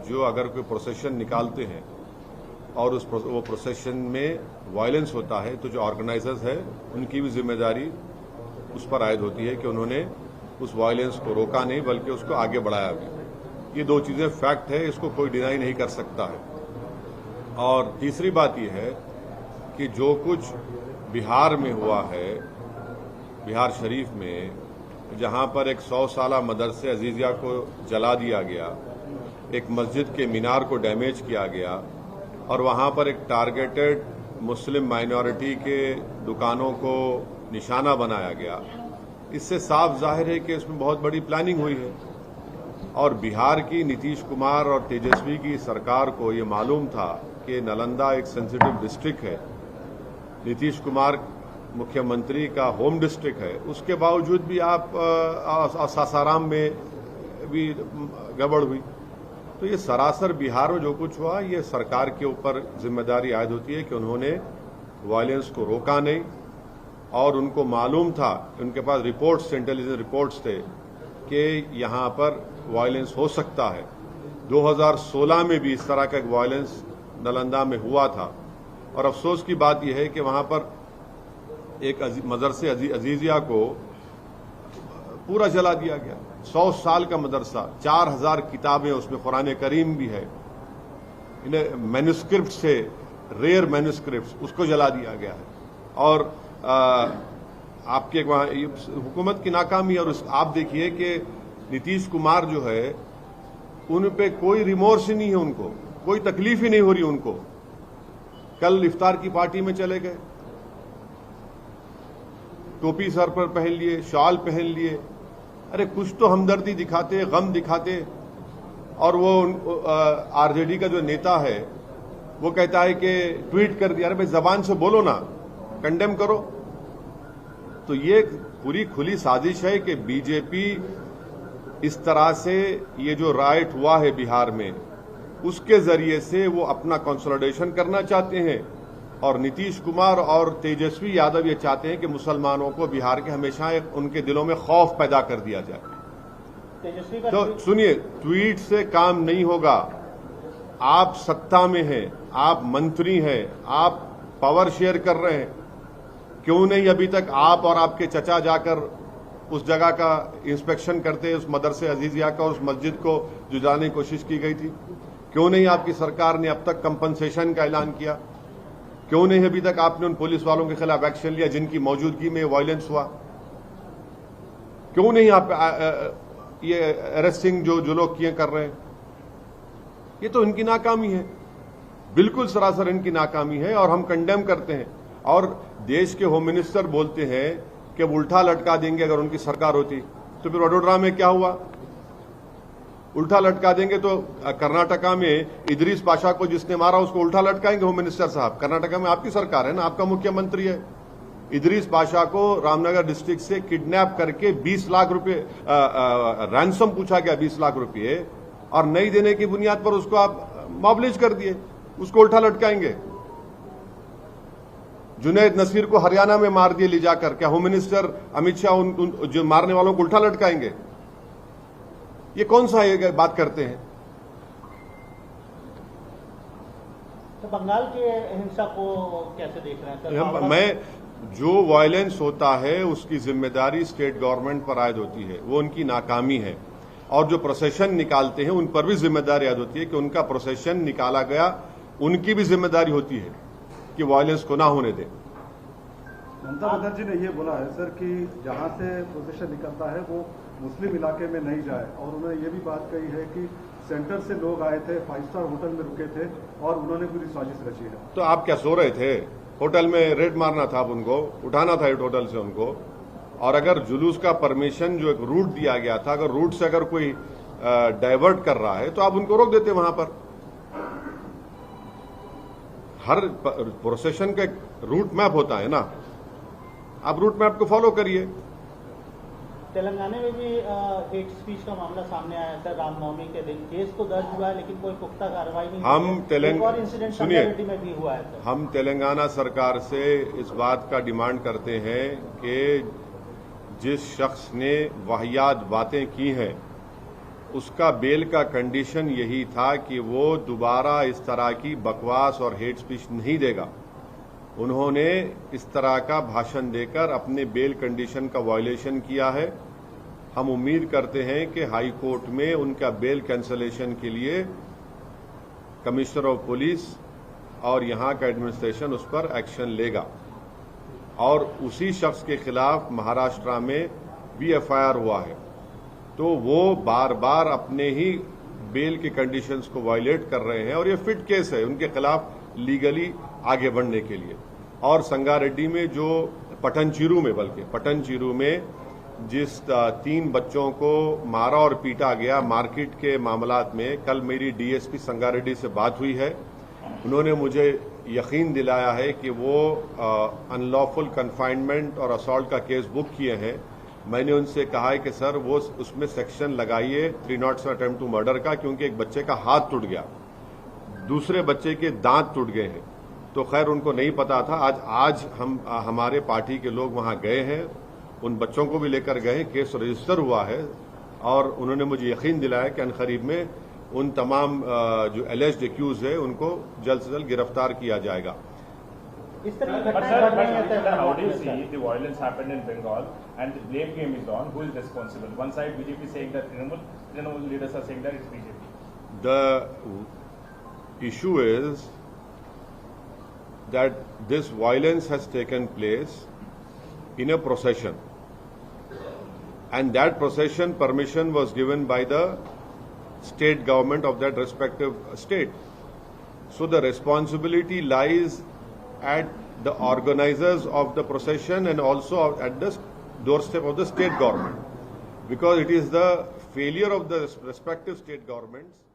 जो अगर कोई प्रोसेशन निकालते हैं और वो प्रोसेशन में वायलेंस होता है तो जो ऑर्गेनाइजर्स है उनकी भी जिम्मेदारी उस पर आयद होती है कि उन्होंने उस वायलेंस को रोका नहीं बल्कि उसको आगे बढ़ाया भी। ये दो चीजें फैक्ट है, इसको कोई डिनाई नहीं कर सकता है। और तीसरी बात यह है कि जो कुछ बिहार में हुआ है, बिहार शरीफ में, जहां पर एक 100 साला मदरसे अजीजिया को जला दिया गया, एक मस्जिद के मीनार को डैमेज किया गया और वहां पर एक टारगेटेड मुस्लिम माइनॉरिटी के दुकानों को निशाना बनाया गया, इससे साफ जाहिर है कि इसमें बहुत बड़ी प्लानिंग हुई है। और बिहार की नीतीश कुमार और तेजस्वी की सरकार को ये मालूम था कि नालंदा एक सेंसिटिव डिस्ट्रिक्ट है, नीतीश कुमार मुख्यमंत्री का होम डिस्ट्रिक्ट है, उसके बावजूद भी आप सासाराम में भी गड़बड़ हुई। तो ये सरासर बिहार में जो कुछ हुआ ये सरकार के ऊपर जिम्मेदारी आयद होती है कि उन्होंने वायलेंस को रोका नहीं और उनको मालूम था, उनके पास रिपोर्ट्स, इंटेलिजेंस रिपोर्ट्स थे कि यहां पर वायलेंस हो सकता है। 2016 में भी इस तरह का एक वायलेंस नालंदा में हुआ था और अफसोस की बात यह है कि वहां पर एक मदरसे अजीजिया को पूरा जला दिया गया। 100 साल का मदरसा, 4000 किताबें, उसमें कुरान करीम भी है, इन्हें मैन्युस्क्रिप्ट से रेयर मैन्युस्क्रिप्ट, उसको जला दिया गया है। और आपके वहां हुकूमत की नाकामी। और आप देखिए कि नीतीश कुमार जो है उन पे कोई रिमोर्स ही नहीं है, उनको कोई तकलीफ ही नहीं हो रही उनको। कल इफ्तार की पार्टी में चले गए, टोपी सर पर पहन लिए, शॉल पहन लिए, अरे कुछ तो हमदर्दी दिखाते, गम दिखाते। और वो आरजेडी का जो नेता है वो कहता है कि ट्वीट कर दिया। अरे भाई जबान से बोलो ना, कंडेम करो। तो ये पूरी खुली साजिश है कि बीजेपी इस तरह से ये जो राइट हुआ है बिहार में उसके जरिए से वो अपना कंसोलिडेशन करना चाहते हैं। और नीतीश कुमार और तेजस्वी यादव ये चाहते हैं कि मुसलमानों को बिहार के हमेशा उनके दिलों में खौफ पैदा कर दिया जाए। तो सुनिए, ट्वीट से काम नहीं होगा। आप सत्ता में हैं, आप मंत्री हैं, आप पावर शेयर कर रहे हैं, क्यों नहीं अभी तक आप और आपके चचा जाकर उस जगह का इंस्पेक्शन करते, उस मदरसे अजीजिया का, उस मस्जिद को जो जाने की कोशिश की गई थी? क्यों नहीं आपकी सरकार ने अब तक कंपनसेशन का ऐलान किया? क्यों नहीं अभी तक आपने उन पुलिस वालों के खिलाफ एक्शन लिया जिनकी मौजूदगी में वायलेंस हुआ? क्यों नहीं आप ये अरेस्टिंग जो लोग किए कर रहे हैं? ये तो इनकी नाकामी है, बिल्कुल सरासर इनकी नाकामी है और हम कंडेम करते हैं। और देश के होम मिनिस्टर बोलते हैं कि उल्टा लटका देंगे अगर उनकी सरकार होती। तो फिर वडोदरा में क्या हुआ? उल्टा लटका देंगे तो कर्नाटका में इदरीस पाशा को जिसने मारा उसको उल्टा लटकाएंगे होम मिनिस्टर साहब। कर्नाटका में आपकी सरकार है ना, आपका मुख्यमंत्री है। इदरीस पाशा को रामनगर डिस्ट्रिक्ट से किडनैप करके 20 लाख रुपए रैंसम पूछा गया, 20 लाख रुपए, और नहीं देने की बुनियाद पर उसको आप मॉबलिज कर दिए, उसको उल्टा लटकाएंगे। जुनैद नसीर को हरियाणा में मार दिए ले जाकर, क्या होम मिनिस्टर अमित शाह उन जो मारने वालों को उल्टा लटकाएंगे? ये कौन सा ये बात करते हैं? तो बंगाल के हिंसा को कैसे देख रहे हैं? मैं जो वायलेंस होता है उसकी जिम्मेदारी स्टेट गवर्नमेंट पर आयद होती है, वो उनकी नाकामी है। और जो प्रोसेशन निकालते हैं उन पर भी जिम्मेदारी आयद होती है कि उनका प्रोसेशन निकाला गया, उनकी भी जिम्मेदारी होती है कि वायलेंस को ना होने दें। ममता बनर्जी ने ये बोला है सर कि जहां से प्रोसेशन निकलता है वो मुस्लिम इलाके में नहीं जाए, और उन्होंने ये भी बात कही है कि सेंटर से लोग आए थे, 5 स्टार होटल में रुके थे और उन्होंने पूरी साजिश रची है। तो आप क्या सो रहे थे? होटल में रेड मारना था, आप उनको उठाना था एक होटल से उनको। और अगर जुलूस का परमिशन जो एक रूट दिया गया था, अगर रूट से अगर कोई डाइवर्ट कर रहा है तो आप उनको रोक देते वहां पर। हर प्रोसेशन का एक रूट मैप होता है ना, आप रूट मैप को फॉलो करिए। तेलंगाना में भी हेट स्पीच का मामला सामने आया था रामनवमी के दिन। केस तो दर्ज हुआ है लेकिन कोई पुख्ता कार्रवाई नहीं। हम तेलंगाना सरकार से इस बात का डिमांड करते हैं कि जिस शख्स ने वाहियात बातें की हैं उसका बेल का कंडीशन यही था कि वो दोबारा इस तरह की बकवास और हेट स्पीच नहीं देगा। उन्होंने इस तरह का भाषण देकर अपने बेल कंडीशन का वायलेशन किया है। हम उम्मीद करते हैं कि हाई कोर्ट में उनका बेल कैंसलेशन के लिए कमिश्नर ऑफ पुलिस और यहां का एडमिनिस्ट्रेशन उस पर एक्शन लेगा और उसी शख्स के खिलाफ महाराष्ट्र में भी एफआईआर हुआ है। तो वो बार बार अपने ही बेल के कंडीशंस को वायलेट कर रहे हैं और ये फिट केस है उनके खिलाफ लीगली आगे बढ़ने के लिए। और संगारेड्डी में जो पटनचेरू में जिस 3 बच्चों को मारा और पीटा गया मार्केट के मामलात में, कल मेरी डीएसपी संगारेड्डी से बात हुई है। उन्होंने मुझे यकीन दिलाया है कि वो अनलॉफुल कन्फाइनमेंट और असॉल्ट का केस बुक किए हैं। मैंने उनसे कहा है कि सर वो उसमें सेक्शन लगाइए 307 अटेम्प्ट टू मर्डर का, क्योंकि एक बच्चे का हाथ टूट गया, दूसरे बच्चे के दांत टूट गए हैं। तो खैर उनको नहीं पता था। आज हमारे पार्टी के लोग वहां गए हैं, उन बच्चों को भी लेकर गए, केस रजिस्टर हुआ है और उन्होंने मुझे यकीन दिलाया कि अनकरीब में उन तमाम जो एलिज्ड एक्यूज है उनको जल्द से जल्द गिरफ्तार किया जाएगा। इस तरह की घटनाएं घट रही हैं। How do you see the violence happened in Bengal and the blame game is on? Who is responsible? One side BJP saying that Trinamool leaders are saying that it's BJP. The issue is that this violence has taken place in a procession, and that procession permission was given by the state government of that respective state. So the responsibility lies at the organizers of the procession and also at the doorstep of the state government, because it is the failure of the respective state governments